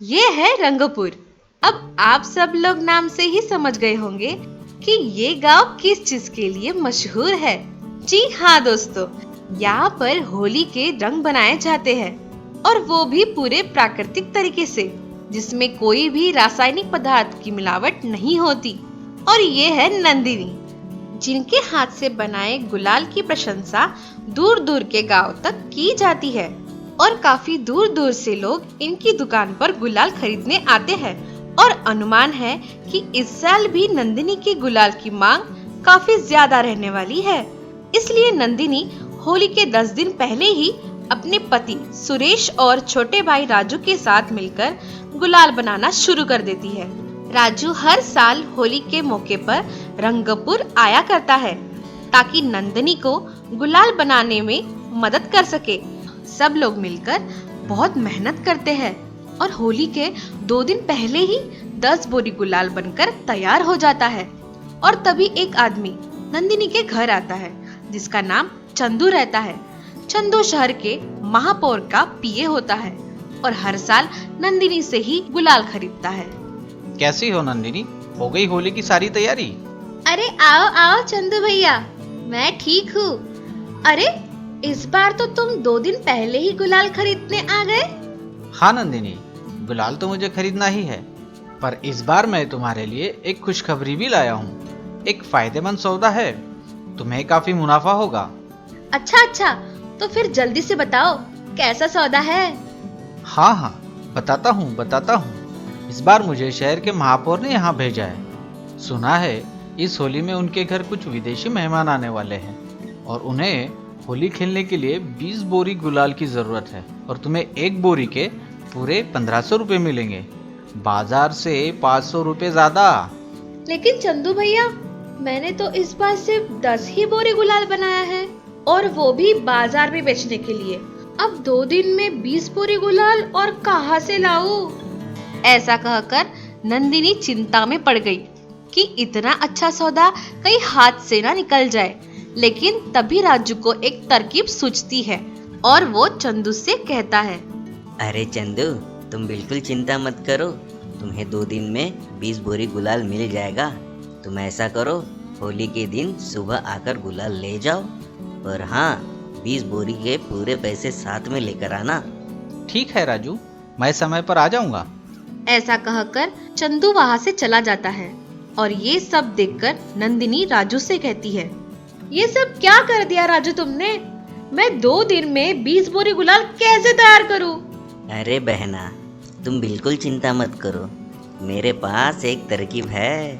ये है रंगपुर। अब आप सब लोग नाम से ही समझ गए होंगे कि ये गांव किस चीज के लिए मशहूर है। जी हाँ दोस्तों, यहाँ पर होली के रंग बनाए जाते हैं और वो भी पूरे प्राकृतिक तरीके से, जिसमें कोई भी रासायनिक पदार्थ की मिलावट नहीं होती। और ये है नंदिनी, जिनके हाथ से बनाए गुलाल की प्रशंसा दूर दूर के गांव तक की जाती है और काफी दूर दूर से लोग इनकी दुकान पर गुलाल खरीदने आते हैं। और अनुमान है कि इस साल भी नंदिनी के गुलाल की मांग काफी ज्यादा रहने वाली है। इसलिए नंदिनी होली के 10 दिन पहले ही अपने पति सुरेश और छोटे भाई राजू के साथ मिलकर गुलाल बनाना शुरू कर देती है। राजू हर साल होली के मौके पर रंगपुर आया करता है ताकि नंदिनी को गुलाल बनाने में मदद कर सके। सब लोग मिलकर बहुत मेहनत करते हैं और होली के 2 दिन पहले ही 10 बोरी गुलाल बनकर तैयार हो जाता है। और तभी एक आदमी नंदिनी के घर आता है जिसका नाम चंदू रहता है। चंदू शहर के महापौर का पीए होता है और हर साल नंदिनी से ही गुलाल खरीदता है। कैसी हो नंदिनी, हो गई होली की सारी तैयारी? अरे आओ आओ चंदू भैया, मैं ठीक हूँ। अरे इस बार तो तुम 2 दिन पहले ही गुलाल खरीदने आ गए। हाँ नंदिनी, गुलाल तो मुझे खरीदना ही है, पर इस बार मैं तुम्हारे लिए एक खुशखबरी भी लाया हूँ। एक फायदेमंद सौदा है, तुम्हें काफी मुनाफा होगा। अच्छा, तो फिर जल्दी से बताओ कैसा सौदा है। हाँ, बताता हूँ। इस बार मुझे शहर के महापौर ने यहाँ भेजा है। सुना है इस होली में उनके घर कुछ विदेशी मेहमान आने वाले हैं और उन्हें होली खेलने के लिए 20 बोरी गुलाल की जरूरत है और तुम्हें एक बोरी के पूरे 1500 रुपए मिलेंगे, बाजार से 500 रुपए ज्यादा। लेकिन चंदू भैया, मैंने तो इस बार सिर्फ 10 ही बोरी गुलाल बनाया है और वो भी बाजार में बेचने के लिए। अब 2 दिन में 20 बोरी गुलाल और कहाँ से लाऊं? ऐसा कहकर नंदिनी चिंता में पड़ गई कि इतना अच्छा सौदा कहीं हाथ से ना निकल जाए। लेकिन तभी राजू को एक तरकीब सूझती है और वो चंदू से कहता है, अरे चंदू, तुम बिल्कुल चिंता मत करो, तुम्हें 2 दिन में 20 बोरी गुलाल मिल जाएगा। तुम ऐसा करो, होली के दिन सुबह आकर गुलाल ले जाओ, और हाँ, 20 बोरी के पूरे पैसे साथ में लेकर आना। ठीक है राजू, मैं समय पर आ जाऊंगा। ऐसा कहकर चंदू वहाँ से चला जाता है और ये सब देखकर नंदिनी राजू से कहती है, ये सब क्या कर दिया राजू तुमने? मैं 2 दिन में 20 बोरी गुलाल कैसे तैयार करूं? अरे बहना, तुम बिल्कुल चिंता मत करो, मेरे पास एक तरकीब है।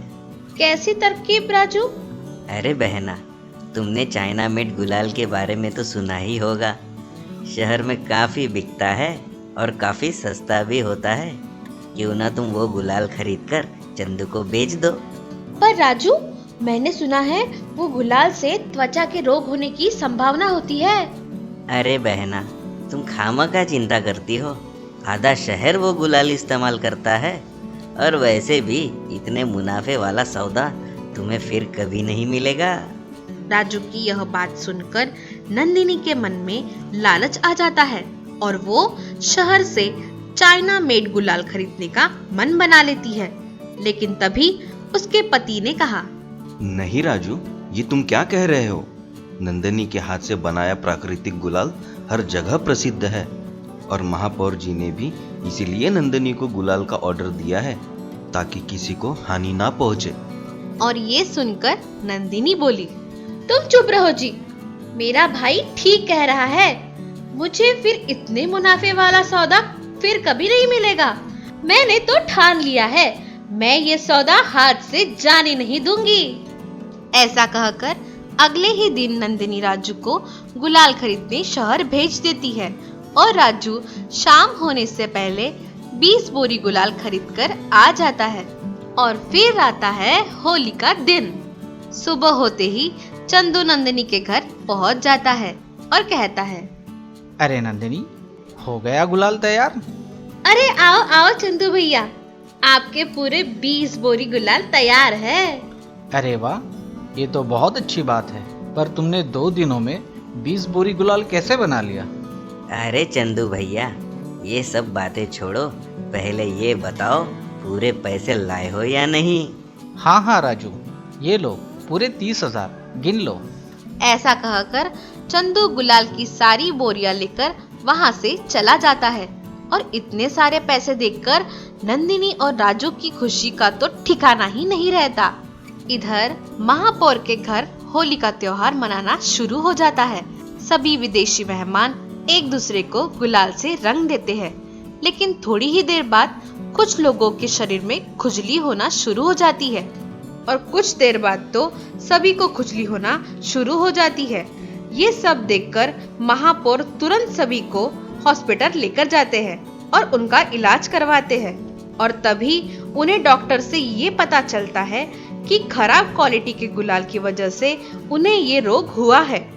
कैसी तरकीब राजू? अरे बहना, तुमने चाइना मेड गुलाल के बारे में तो सुना ही होगा। शहर में काफी बिकता है और काफी सस्ता भी होता है। क्यों ना तुम वो गुलाल खरीद कर चंदू को बेच दो। पर राजू, मैंने सुना है वो गुलाल से त्वचा के रोग होने की संभावना होती है। अरे बहना, तुम खामखा चिंता करती हो। आधा शहर वो गुलाल इस्तेमाल करता है, और वैसे भी इतने मुनाफे वाला सौदा तुम्हें फिर कभी नहीं मिलेगा। राजू की यह बात सुनकर नंदिनी के मन में लालच आ जाता है और वो शहर से चाइना मेड गुलाल खरीदने का मन बना लेती है। लेकिन तभी उसके पति ने कहा, नहीं राजू, ये तुम क्या कह रहे हो? नंदिनी के हाथ से बनाया प्राकृतिक गुलाल हर जगह प्रसिद्ध है और महापौर जी ने भी इसीलिए नंदिनी को गुलाल का ऑर्डर दिया है ताकि किसी को हानि ना पहुंचे। और ये सुनकर नंदिनी बोली, तुम चुप रहो जी, मेरा भाई ठीक कह रहा है। मुझे फिर इतने मुनाफे वाला सौदा फिर कभी नहीं मिलेगा। मैंने तो ठान लिया है, मैं ये सौदा हाथ से जाने नहीं दूंगी। ऐसा कहकर अगले ही दिन नंदिनी राजू को गुलाल खरीदने शहर भेज देती है और राजू शाम होने से पहले 20 बोरी गुलाल खरीदकर आ जाता है। और फिर आता है होली का दिन। सुबह होते ही चंदू नंदिनी के घर पहुंच जाता है और कहता है, अरे नंदिनी, हो गया गुलाल तैयार? अरे आओ आओ चंदू भैया, आपके पूरे 20 बोरी गुलाल तैयार है। अरे वाह, ये तो बहुत अच्छी बात है, पर तुमने 2 दिनों में 20 बोरी गुलाल कैसे बना लिया? अरे चंदू भैया, ये सब बातें छोड़ो, पहले ये बताओ पूरे पैसे लाए हो या नहीं? हाँ हाँ राजू, ये लो पूरे 30,000, गिन लो। ऐसा कहकर चंदू गुलाल की सारी बोरियां लेकर वहां से चला जाता है और इतने सारे पैसे देखकर नंदिनी और राजू की खुशी का तो ठिकाना ही नहीं रहता। इधर महापौर के घर होली का त्योहार मनाना शुरू हो जाता है। सभी विदेशी मेहमान एक दूसरे को गुलाल से रंग देते हैं, लेकिन थोड़ी ही देर बाद कुछ लोगों के शरीर में खुजली होना शुरू हो जाती है और कुछ देर बाद तो सभी को खुजली होना शुरू हो जाती है। ये सब देखकर महापौर तुरंत सभी को हॉस्पिटल लेकर जाते हैं और उनका इलाज करवाते हैं और तभी उन्हें डॉक्टर से ये पता चलता है कि खराब क्वालिटी के गुलाल की वजह से उन्हें ये रोग हुआ है।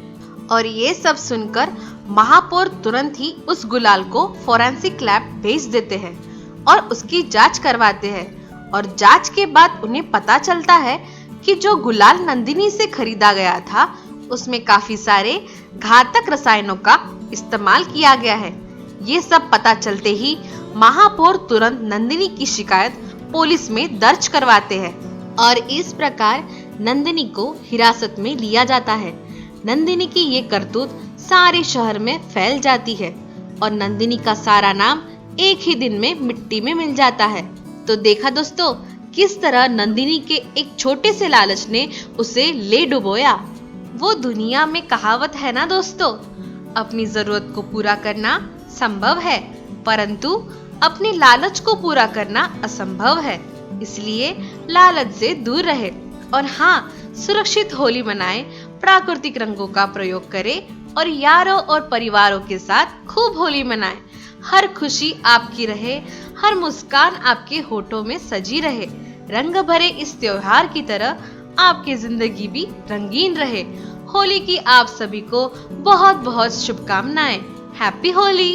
और ये सब सुनकर महापौर तुरंत ही उस गुलाल को फोरेंसिक लैब भेज देते हैं और उसकी जांच करवाते हैं और जांच के बाद उन्हें पता चलता है कि जो गुलाल नंदिनी से खरीदा गया था उसमें काफी सारे घातक रसायनों का इस्तेमाल किया गया है। ये सब पता चलते ही महापौर तुरंत नंदिनी की शिकायत पुलिस में दर्ज करवाते हैं और इस प्रकार नंदिनी को हिरासत में लिया जाता है। नंदिनी की ये करतूत सारे शहर में फैल जाती है और नंदिनी का सारा नाम एक ही दिन में मिट्टी में मिल जाता है। तो देखा दोस्तों, किस तरह नंदिनी के एक छोटे से लालच ने उसे ले डुबोया। वो दुनिया में कहावत है ना दोस्तों, अपनी जरूरत को पूरा करना संभव है परंतु अपने लालच को पूरा करना असंभव है। इसलिए लालच से दूर रहे और हाँ, सुरक्षित होली मनाएं, प्राकृतिक रंगों का प्रयोग करें और यारों और परिवारों के साथ खूब होली मनाएं। हर खुशी आपकी रहे, हर मुस्कान आपके होठों में सजी रहे। रंग भरे इस त्योहार की तरह आपकी जिंदगी भी रंगीन रहे। होली की आप सभी को बहुत बहुत शुभकामनाएं। हैप्पी होली।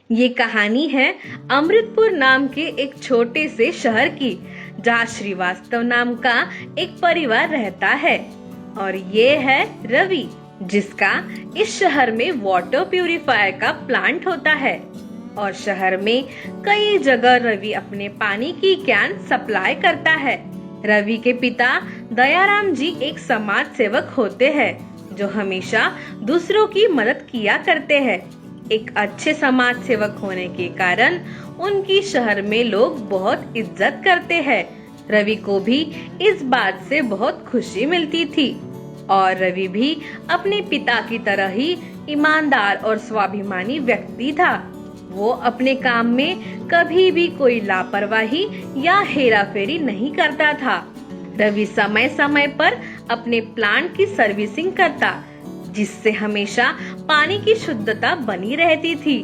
ये कहानी है अमृतपुर नाम के एक छोटे से शहर की, जहाँ श्रीवास्तव नाम का एक परिवार रहता है और ये है रवि, जिसका इस शहर में वाटर प्यूरिफायर का प्लांट होता है और शहर में कई जगह रवि अपने पानी की कैन सप्लाई करता है। रवि के पिता दयाराम जी एक समाज सेवक होते हैं जो हमेशा दूसरों की मदद किया करते हैं। एक अच्छे समाज सेवक होने के कारण उनकी शहर में लोग बहुत इज्जत करते हैं। रवि को भी इस बात से बहुत खुशी मिलती थी और रवि भी अपने पिता की तरह ही ईमानदार और स्वाभिमानी व्यक्ति था। वो अपने काम में कभी भी कोई लापरवाही या हेराफेरी नहीं करता था। रवि समय समय पर अपने प्लांट की सर्विसिंग करता, जिससे हमेशा पानी की शुद्धता बनी रहती थी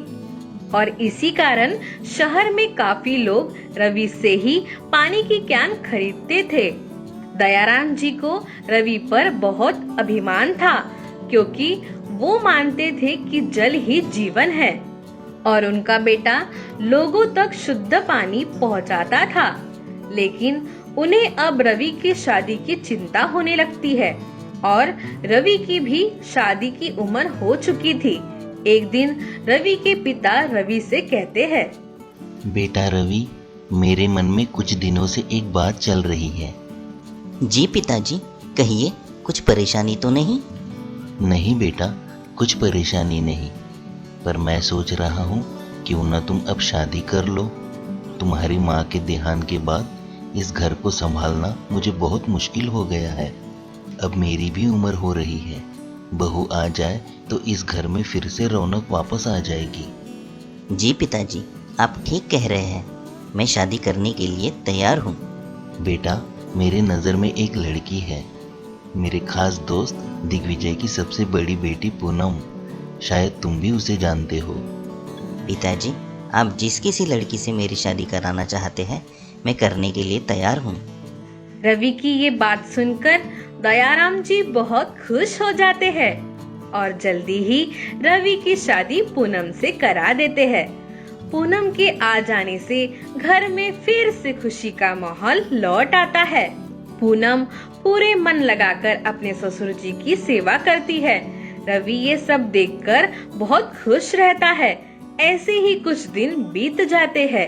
और इसी कारण शहर में काफी लोग रवि से ही पानी की कैन खरीदते थे। दयाराम जी को रवि पर बहुत अभिमान था क्योंकि वो मानते थे कि जल ही जीवन है और उनका बेटा लोगों तक शुद्ध पानी पहुंचाता था। लेकिन उन्हें अब रवि की शादी की चिंता होने लगती है और रवि की भी शादी की उम्र हो चुकी थी। एक दिन रवि के पिता रवि से कहते हैं, बेटा रवि, मेरे मन में कुछ दिनों से एक बात चल रही है। जी पिताजी, कहिए, कुछ परेशानी तो नहीं? नहीं बेटा, कुछ परेशानी नहीं, पर मैं सोच रहा हूँ क्यों न तुम अब शादी कर लो। तुम्हारी माँ के देहांत के बाद इस घर को संभालना मुझे बहुत मुश्किल हो गया है। अब मेरी भी उम्र हो रही है, बहू आ जाए तो इस घर में फिर से रौनक वापस आ जाएगी। जी पिताजी, आप ठीक कह रहे हैं, मैं शादी करने के लिए तैयार हूँ। बेटा, मेरे नज़र में एक लड़की है, मेरे खास दोस्त दिग्विजय की सबसे बड़ी बेटी पूनम, शायद तुम भी उसे जानते हो। पिताजी, आप जिस किसी लड़की से मेरी शादी कराना चाहते हैं, मैं करने के लिए तैयार हूँ। रवि की ये बात सुनकर दयाराम जी बहुत खुश हो जाते हैं और जल्दी ही रवि की शादी पूनम से करा देते हैं। पूनम के आ जाने से घर में फिर से खुशी का माहौल लौट आता है। पूनम पूरे मन लगाकर अपने ससुर जी की सेवा करती है। रवि ये सब देखकर बहुत खुश रहता है। ऐसे ही कुछ दिन बीत जाते हैं।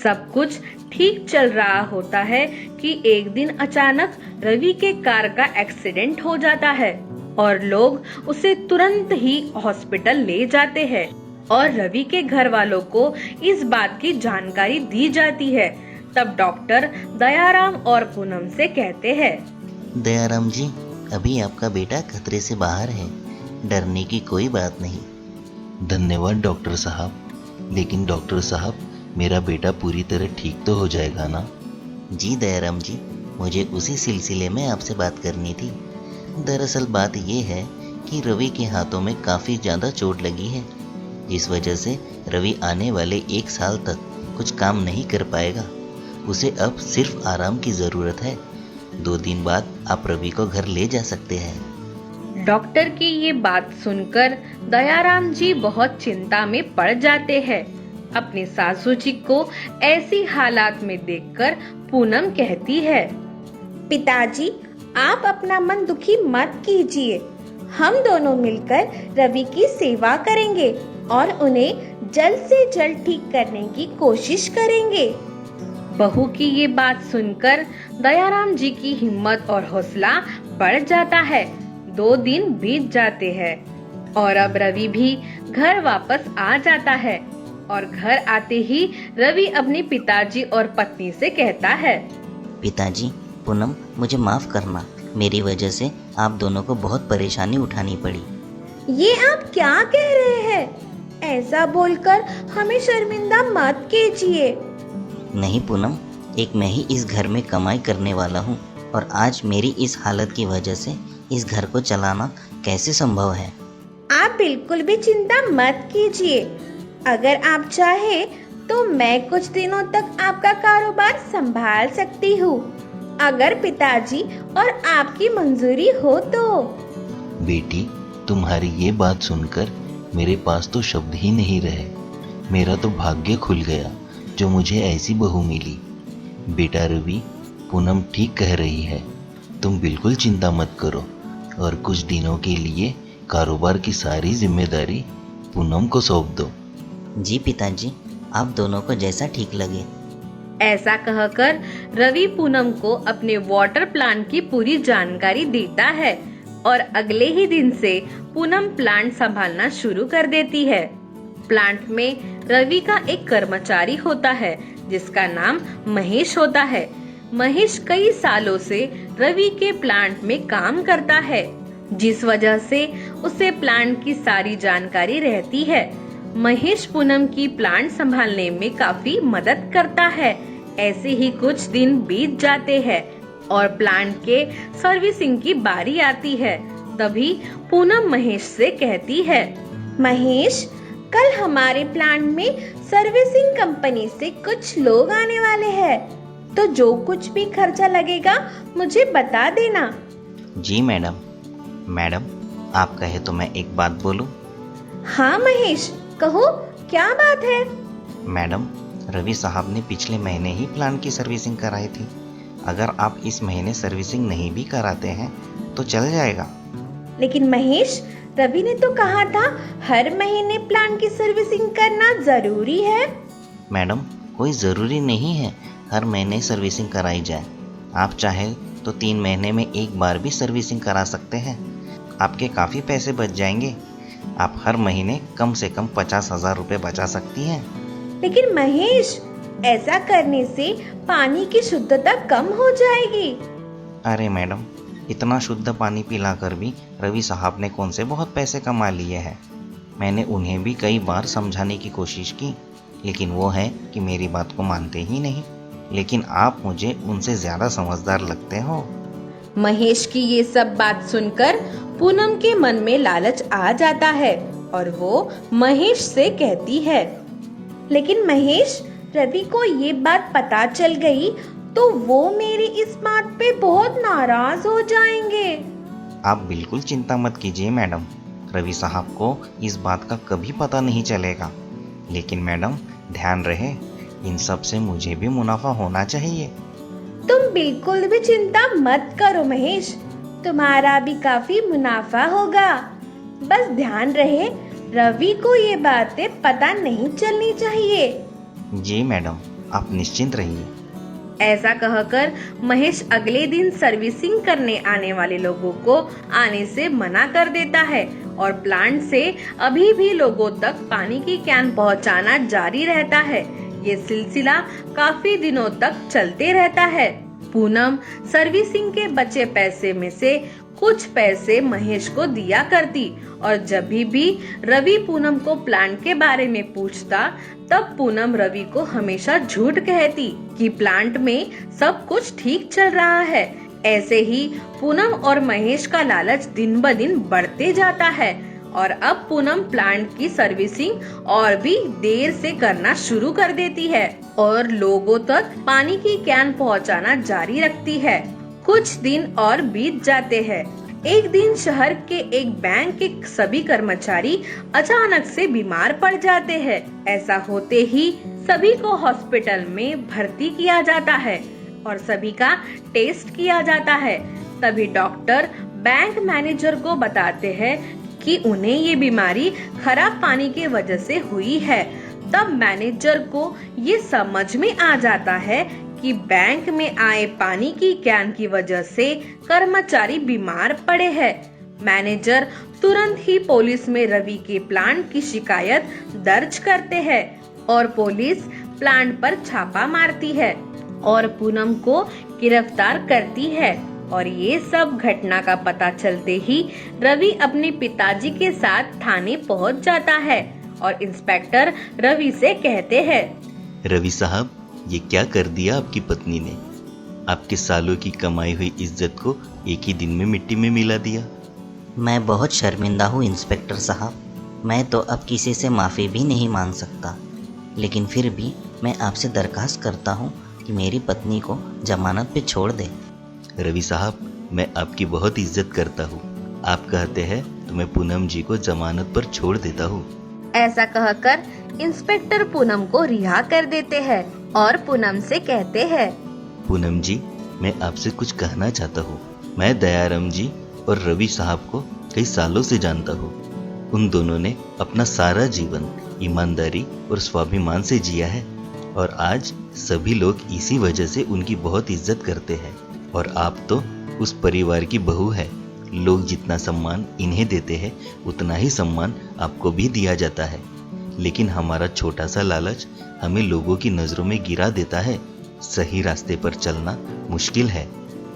सब कुछ ठीक चल रहा होता है कि एक दिन अचानक रवि के कार का एक्सीडेंट हो जाता है और लोग उसे तुरंत ही हॉस्पिटल ले जाते हैं और रवि के घर वालों को इस बात की जानकारी दी जाती है। तब डॉक्टर दयाराम और पूनम से कहते हैं, दयाराम जी, अभी आपका बेटा खतरे से बाहर है, डरने की कोई बात नहीं। धन्यवाद डॉक्टर साहब। लेकिन डॉक्टर साहब, मेरा बेटा पूरी तरह ठीक तो हो जाएगा ना? जी दयाराम जी, मुझे उसी सिलसिले में आपसे बात करनी थी। दरअसल बात ये है कि रवि के हाथों में काफ़ी ज़्यादा चोट लगी है, जिस वजह से रवि आने वाले 1 साल तक कुछ काम नहीं कर पाएगा। उसे अब सिर्फ आराम की ज़रूरत है। 2 दिन बाद आप रवि को घर ले जा सकते हैं। डॉक्टर की ये बात सुनकर दयाराम जी बहुत चिंता में पड़ जाते हैं। अपने सासू जी को ऐसी हालात में देखकर पूनम कहती है, पिताजी, आप अपना मन दुखी मत कीजिए। हम दोनों मिलकर रवि की सेवा करेंगे और उन्हें जल्द से जल्द ठीक करने की कोशिश करेंगे। बहू की ये बात सुनकर दयाराम जी की हिम्मत और हौसला बढ़ जाता है। 2 दिन बीत जाते हैं और अब रवि भी घर वापस आ जाता है और घर आते ही रवि अपने पिताजी और पत्नी से कहता है, पिताजी, पूनम, मुझे माफ करना। मेरी वजह से आप दोनों को बहुत परेशानी उठानी पड़ी। ये आप क्या कह रहे हैं? ऐसा बोलकर हमें शर्मिंदा मत कीजिए। नहीं पूनम, एक मैं ही इस घर में कमाई करने वाला हूँ और आज मेरी इस हालत की वजह से इस घर को चलाना कैसे संभव है? आप बिल्कुल भी चिंता मत कीजिए। अगर आप चाहे तो मैं कुछ दिनों तक आपका कारोबार संभाल सकती हूँ, अगर पिताजी और आपकी मंजूरी हो तो। बेटी, तुम्हारी ये बात सुनकर मेरे पास तो शब्द ही नहीं रहे। मेरा तो भाग्य खुल गया जो मुझे ऐसी बहू मिली। बेटा रवि, पूनम ठीक कह रही है, तुम बिल्कुल चिंता मत करो और कुछ दिनों के लिए कारोबार की सारी जिम्मेदारी पूनम को सौंप दो। जी पिताजी, आप दोनों को जैसा ठीक लगे। ऐसा कहकर रवि पूनम को अपने वाटर प्लांट की पूरी जानकारी देता है और अगले ही दिन से पूनम प्लांट संभालना शुरू कर देती है। प्लांट में रवि का एक कर्मचारी होता है जिसका नाम महेश होता है। महेश कई सालों से रवि के प्लांट में काम करता है, जिस वजह से उसे प्लांट की सारी जानकारी रहती है। महेश पूनम की प्लांट संभालने में काफी मदद करता है। ऐसे ही कुछ दिन बीत जाते हैं और प्लांट के सर्विसिंग की बारी आती है। तभी पूनम महेश से कहती है, महेश, कल हमारे प्लांट में सर्विसिंग कंपनी से कुछ लोग आने वाले हैं, तो जो कुछ भी खर्चा लगेगा मुझे बता देना। जी मैडम। मैडम, आप कहे तो मैं एक बात बोलूं? हाँ महेश, कहो, क्या बात है? मैडम, रवि साहब ने पिछले महीने ही प्लांट की सर्विसिंग कराई थी। अगर आप इस महीने सर्विसिंग नहीं भी कराते हैं तो चल जाएगा। लेकिन महेश, रवि ने तो कहा था हर महीने प्लांट की सर्विसिंग करना जरूरी है। मैडम, कोई ज़रूरी नहीं है हर महीने सर्विसिंग कराई जाए। आप चाहे तो 3 महीने में एक बार भी सर्विसिंग करा सकते हैं। आपके काफ़ी पैसे बच जाएंगे। आप हर महीने कम से कम 50,000 रुपये बचा सकती हैं। लेकिन महेश, ऐसा करने से पानी की शुद्धता कम हो जाएगी। अरे मैडम, इतना शुद्ध पानी पिलाकर भी रवि साहब ने कौन से बहुत पैसे कमा लिए हैं। मैंने उन्हें भी कई बार समझाने की कोशिश की, लेकिन वो है कि मेरी बात को मानते ही नहीं। लेकिन आप मुझे उनसे ज़्यादा समझदार लगते हो। महेश की ये सब बात सुनकर पूनम के मन में लालच आ जाता है और वो महेश से कहती है, लेकिन महेश, रवि को ये बात पता चल गई तो वो मेरी इस बात पे बहुत नाराज हो जाएंगे। आप बिल्कुल चिंता मत कीजिए मैडम, रवि साहब को इस बात का कभी पता नहीं चलेगा। लेकिन मैडम, ध्यान रहे, इन सब से मुझे भी मुनाफा होना चाहिए। तुम तुम बिल्कुल भी चिंता मत करो महेश, तुम्हारा भी काफी मुनाफा होगा। बस ध्यान रहे रवि को ये बातें पता नहीं चलनी चाहिए। जी मैडम, आप निश्चिंत रहिए। ऐसा कहकर महेश अगले दिन सर्विसिंग करने आने वाले लोगों को आने से मना कर देता है और प्लांट से अभी भी लोगों तक पानी की कैन पहुंचाना जारी रहता है। ये सिलसिला काफी दिनों तक चलते रहता है। पूनम सर्विसिंग के बचे पैसे में से कुछ पैसे महेश को दिया करती और जब भी रवि पूनम को प्लांट के बारे में पूछता तब पूनम रवि को हमेशा झूठ कहती कि प्लांट में सब कुछ ठीक चल रहा है। ऐसे ही पूनम और महेश का लालच दिन ब दिन बढ़ते जाता है और अब पूनम प्लांट की सर्विसिंग और भी देर से करना शुरू कर देती है और लोगों तक पानी की कैन पहुंचाना जारी रखती है। कुछ दिन और बीत जाते हैं। एक दिन शहर के एक बैंक के सभी कर्मचारी अचानक से बीमार पड़ जाते हैं। ऐसा होते ही सभी को हॉस्पिटल में भर्ती किया जाता है और सभी का टेस्ट किया जाता है। तभी डॉक्टर बैंक मैनेजर को बताते हैं कि उन्हें ये बीमारी खराब पानी के वजह से हुई है। तब मैनेजर को ये समझ में आ जाता है कि बैंक में आए पानी की कैन की वजह से कर्मचारी बीमार पड़े हैं। मैनेजर तुरंत ही पुलिस में रवि के प्लांट की शिकायत दर्ज करते हैं और पुलिस प्लांट पर छापा मारती है और पूनम को गिरफ्तार करती है। और ये सब घटना का पता चलते ही रवि अपने पिताजी के साथ थाने पहुंच जाता है और इंस्पेक्टर रवि से कहते हैं, रवि साहब, ये क्या कर दिया आपकी पत्नी ने? आपके सालों की कमाई हुई इज्जत को एक ही दिन में मिट्टी में मिला दिया। मैं बहुत शर्मिंदा हूँ इंस्पेक्टर साहब। मैं तो अब किसी से माफ़ी भी नहीं मांग सकता, लेकिन फिर भी मैं आपसे दरखास्त करता हूँ कि मेरी पत्नी को जमानत पे छोड़ दे। रवि साहब, मैं आपकी बहुत इज्जत करता हूँ। आप कहते हैं तो मैं पूनम जी को जमानत पर छोड़ देता हूँ। ऐसा कहकर इंस्पेक्टर पूनम को रिहा कर देते हैं और पूनम से कहते हैं, पूनम जी, मैं आपसे कुछ कहना चाहता हूँ। मैं दयाराम जी और रवि साहब को कई सालों से जानता हूँ। उन दोनों ने अपना सारा जीवन ईमानदारी और स्वाभिमान से जिया है और आज सभी लोग इसी वजह से उनकी बहुत इज्जत करते हैं। और आप तो उस परिवार की बहू है। लोग जितना सम्मान इन्हें देते हैं उतना ही सम्मान आपको भी दिया जाता है, लेकिन हमारा छोटा सा लालच हमें लोगों की नज़रों में गिरा देता है। सही रास्ते पर चलना मुश्किल है,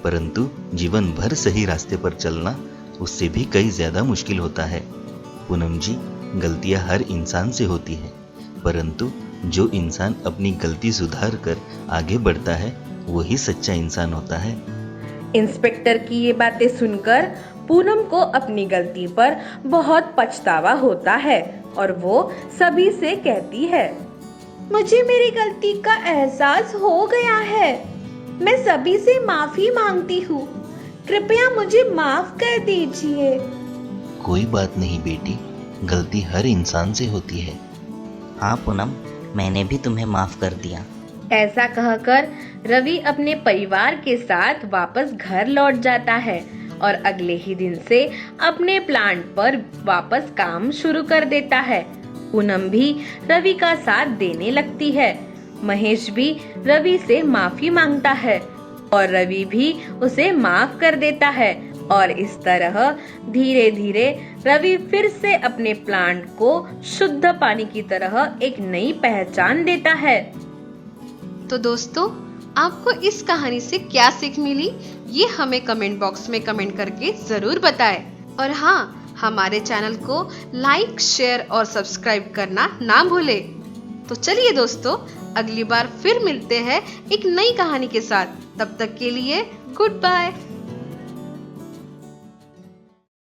परंतु जीवन भर सही रास्ते पर चलना उससे भी कई ज़्यादा मुश्किल होता है। पूनम जी, गलतियां हर इंसान से होती है, परंतु जो इंसान अपनी गलती सुधार कर आगे बढ़ता है वही सच्चा इंसान होता है। इंस्पेक्टर की ये बातें सुनकर पूनम को अपनी गलती पर बहुत पछतावा होता है और वो सभी से कहती है, मुझे मेरी गलती का एहसास हो गया है। मैं सभी से माफी मांगती हूँ। कृपया मुझे माफ कर दीजिए। कोई बात नहीं बेटी, गलती हर इंसान से होती है। हाँ पूनम, मैंने भी तुम्हें माफ़ कर दिया। ऐसा कहकर रवि अपने परिवार के साथ वापस घर लौट जाता है और अगले ही दिन से अपने प्लांट पर वापस काम शुरू कर देता है। पूनम भी रवि का साथ देने लगती है। महेश भी रवि से माफी मांगता है और रवि भी उसे माफ कर देता है और इस तरह धीरे धीरे रवि फिर से अपने प्लांट को शुद्ध पानी की तरह एक नई पहचान देता है। तो दोस्तों, आपको इस कहानी से क्या सीख मिली, ये हमें कमेंट बॉक्स में कमेंट करके जरूर बताएं। और हाँ, हमारे चैनल को लाइक, शेयर और सब्सक्राइब करना ना भूलें। तो चलिए दोस्तों, अगली बार फिर मिलते हैं एक नई कहानी के साथ। तब तक के लिए गुड बाय।